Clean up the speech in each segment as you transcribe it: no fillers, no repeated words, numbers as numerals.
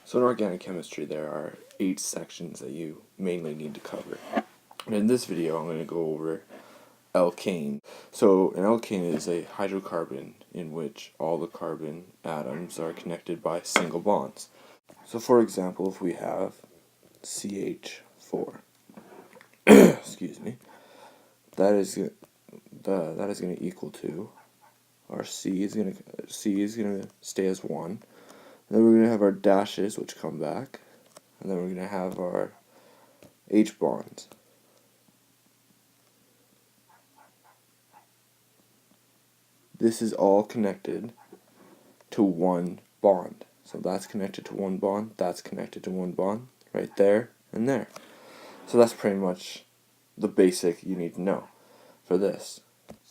So in organic chemistry, there are 8 sections that you mainly need to cover. And in this video, I'm going to go over alkane. So an alkane is a hydrocarbon in which all the carbon atoms are connected by single bonds. So for example, if we have CH4, excuse me, that is going to equal to our C is going to stay as 1. And then we're going to have our dashes, which come back, and then we're going to have our H bonds. This is all connected to one bond. So that's connected to one bond, that's connected to one bond, right there and there. So that's pretty much the basic you need to know for this.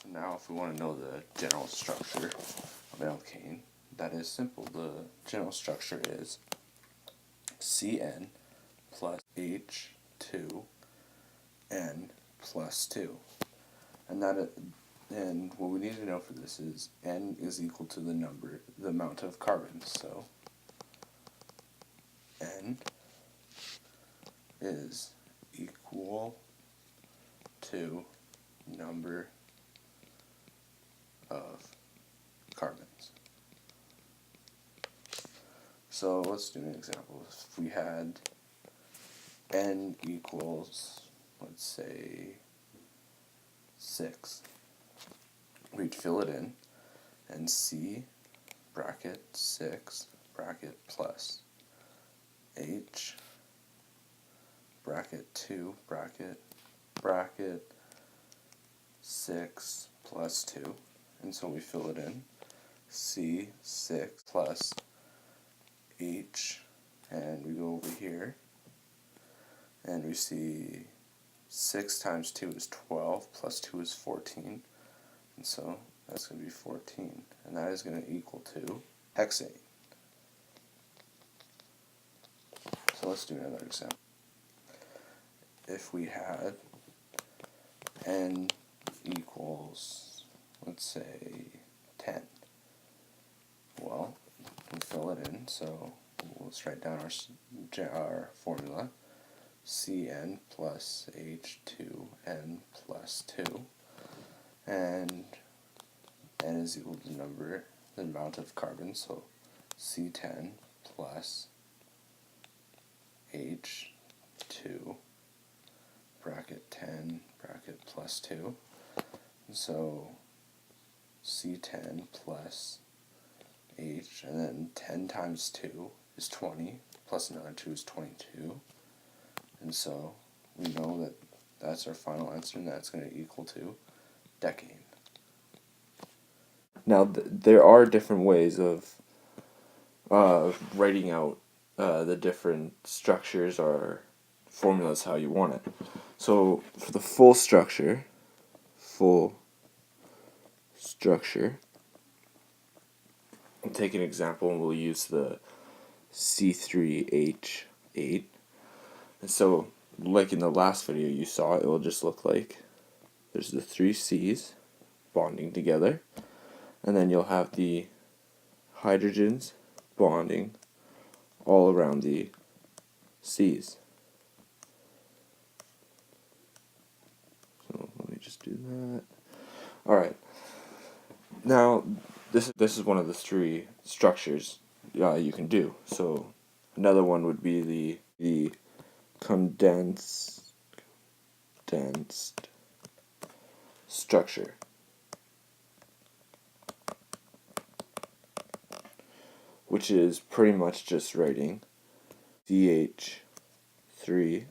So now if we want to know the general structure of alkane, that is simple. The general structure is Cn plus H2N plus 2. And what we need to know for this is N is equal to the amount of carbons. So N is equal to number of carbons. So let's do an example. If we had N equals, let's say, 6, we'd fill it in, and C bracket 6 bracket plus H bracket 2 bracket 6 plus 2, and so we fill it in, C6 plus H, and we go over here, and we see 6 times 2 is 12, plus 2 is 14, and so that's going to be 14, and that is going to equal to hexane. So let's do another example. If we had N equals, let's say, 10, well, we fill it in, so let's write down our formula. Cn plus H2N plus 2, and N is equal to the amount of carbon, so C10 plus H2 bracket 10 bracket plus 2, and so C10 plus H, and then 10 times 2 is 20, plus another 2 is 22, and so we know that that's our final answer, and that's going to equal to decane. Now, there are different ways of writing out the different structures or formulas how you want it. So, for the full structure, I'll take an example, and we'll use the C3H8. And so, like in the last video you saw, it will just look like there's the 3 C's bonding together, and then you'll have the hydrogens bonding all around the C's. So let me just do that. Alright. Now, this is one of the 3 structures you can do. So another one would be the condensed structure, which is pretty much just writing CH3,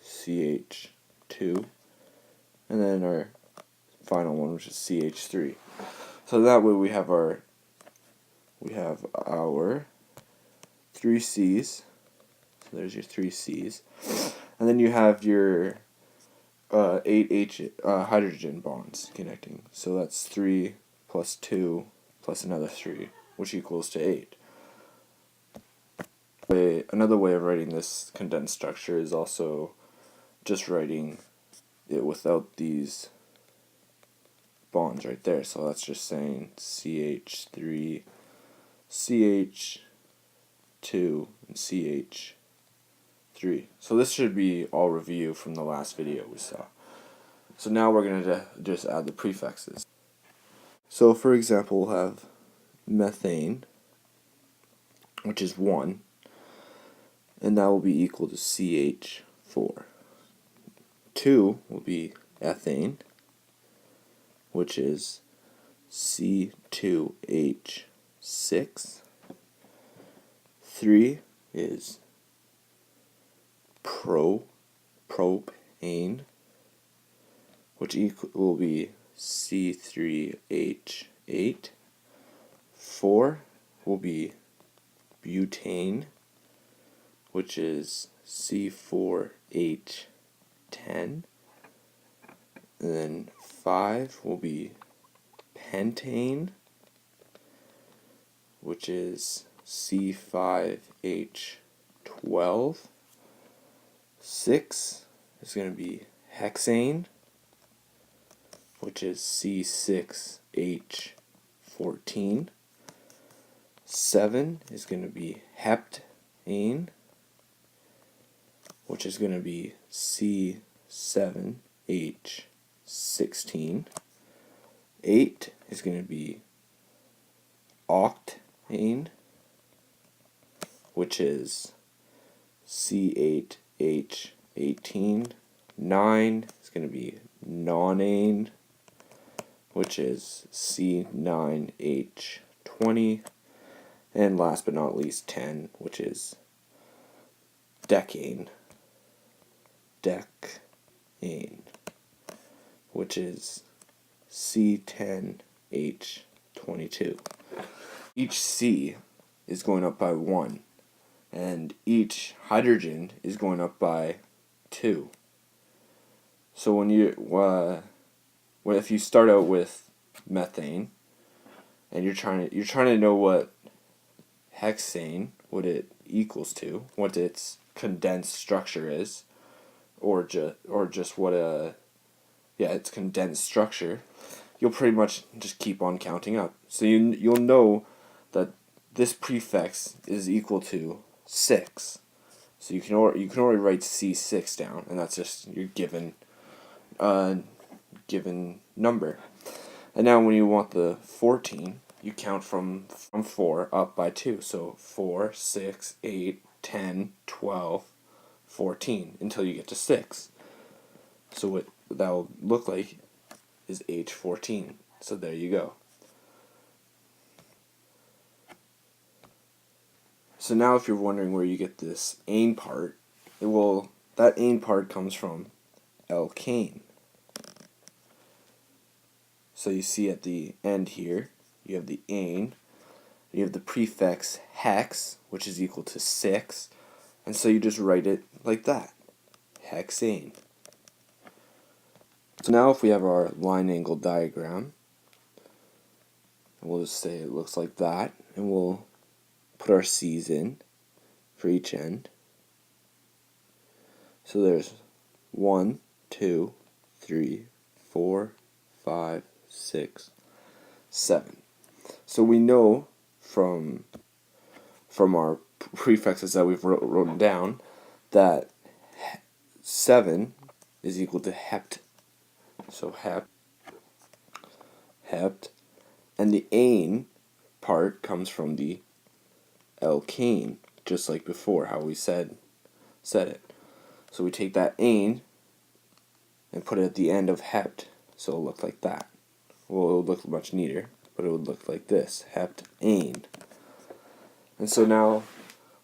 CH2, and then our final one, which is CH3. So that way we have our 3 C's. So there's your 3 C's, and then you have your 8 hydrogen bonds connecting. So that's 3 plus 2 plus another 3, which equals to 8. Another way of writing this condensed structure is also just writing it without these bonds right there. So that's just saying CH3, CH, 2, and CH3. So this should be all review from the last video we saw. So now we're going to just add the prefixes. So for example, we'll have methane, which is 1, and that will be equal to CH4. 2 will be ethane, which is C2H6. 3 is propane, which will be C3H8. 4 will be butane, which is C4H10. And then 5 will be pentane, which is C5H12. 6 is going to be hexane, which is C6H14. 7 is going to be heptane, which is going to be C7H16. 8 is going to be octane, which is C8H18. 9 is going to be nonane, which is C9H20. And last but not least, 10, which is decane, which is C10H22. Each C is going up by 1, and each hydrogen is going up by 2. So if you start out with methane, and you're trying to know what hexane, what it equals to, what its condensed structure is, or just what its condensed structure, you'll pretty much just keep on counting up. So you'll know that this prefix is equal to 6. So you can already write C6 down, and that's just your given number. And now when you want the 14, you count from 4 up by 2. So 4, 6, 8, 10, 12, 14 until you get to 6. So what that'll look like is H14. So there you go. So now if you're wondering where you get this ane part, that ane part comes from alkane. So you see at the end here, you have the ane, you have the prefix hex, which is equal to 6, and so you just write it like that, hexane. So now if we have our line angle diagram, we'll just say it looks like that, and we'll put our C's in for each end. So there's 1, 2, 3, 4, 5, 6, 7. So we know from our prefixes that we've written down that 7 is equal to hept. So hept, and the ane part comes from the alkane, just like before, how we said it. So we take that ane and put it at the end of hept, so it'll look like that. Well, it would look much neater, but it would look like this, heptane. And so now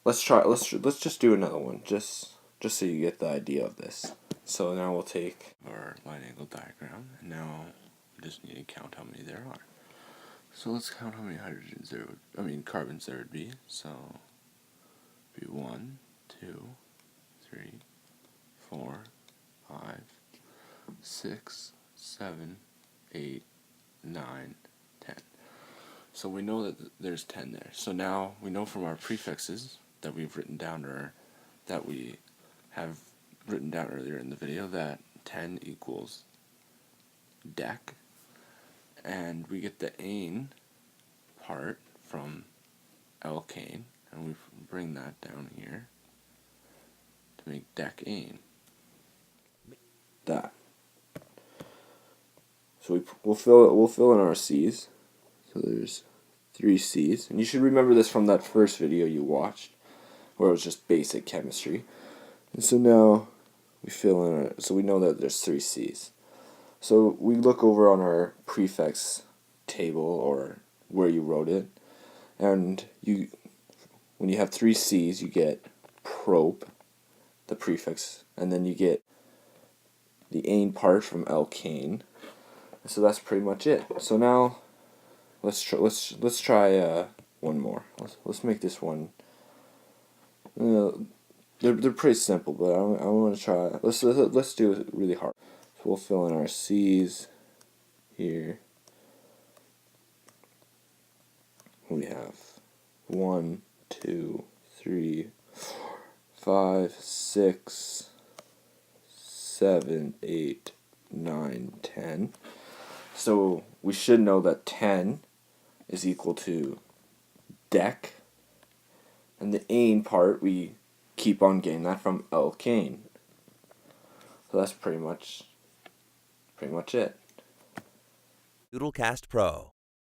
let's just do another one, just so you get the idea of this. So now we'll take our line angle diagram, and now we just need to count how many there are. So let's count how many carbons there would be. So be 1, 2, 3, 4, 5, 6, 7, 8, 9, 10. So we know that there's 10 there. So now we know from our prefixes that we've written down, or that we have written down earlier in the video, that 10 equals dec, and we get the ane part from alkane, and we bring that down here to make decane. That. So we'll fill in our C's. So there's 3 C's, and you should remember this from that first video you watched, where it was just basic chemistry. And so now we fill in so we know that there's 3 C's. So we look over on our prefix table or where you wrote it, and when you have 3 C's, you get prop, the prefix, and then you get the ane part from alkane. So that's pretty much it. So now let's try one more. Let's make this one. They're pretty simple, but I want to try. Let's do it really hard. So we'll fill in our C's here. We have 1, 2, 3, 4, 5, 6, 7, 8, 9, 10. So we should know that 10 is equal to dec, and the ane part we keep on getting that from alkane. So that's pretty much it. Doodlecast Pro.